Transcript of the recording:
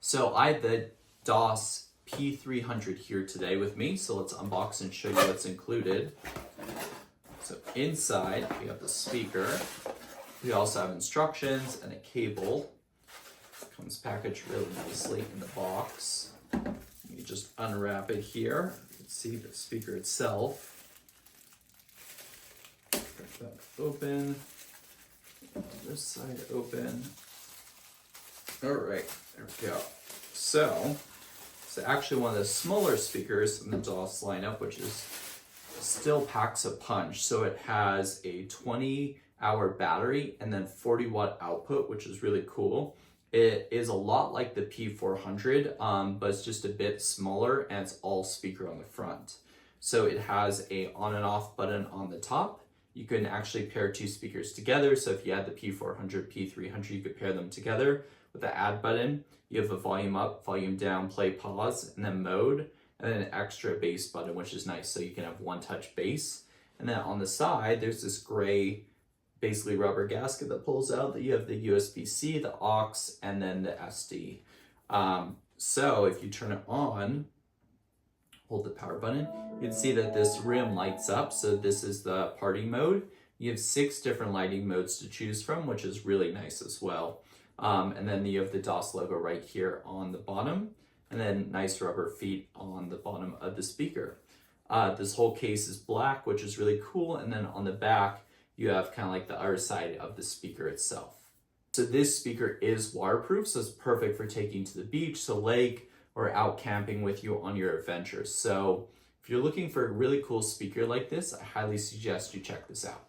So I have the DOSS P300 here today with me, so let's unbox and show you what's included. So inside, we have the speaker. We also have instructions and a cable. Comes packaged really nicely in the box. You just unwrap it here. You can see the speaker itself. Break that open. This side open. All right, there we go. So it's actually one of the smaller speakers in the DOSS lineup, which is still packs a punch. So it has a 20-hour battery and then 40-watt output, which is really cool. It is a lot like the P400, but it's just a bit smaller and it's all speaker on the front. So it has a on and off button on the top. You can actually pair two speakers together. So if you had the P400, P300, you could pair them together with the add button. You have a volume up, volume down, play, pause, and then mode, and then an extra bass button, which is nice. So you can have one touch bass. And then on the side, there's this gray, basically rubber gasket that pulls out that you have the USB-C, the aux, and then the SD. So if you turn it on, hold the power button, you can see that this rim lights up. So this is the party mode. You have 6 different lighting modes to choose from, which is really nice as well. And then you have the DOSS logo right here on the bottom, and then nice rubber feet on the bottom of the speaker. This whole case is black, which is really cool. And then on the back, you have kind of like the other side of the speaker itself. So this speaker is waterproof, so it's perfect for taking to the beach, the lake, or out camping with you on your adventures. So if you're looking for a really cool speaker like this, I highly suggest you check this out.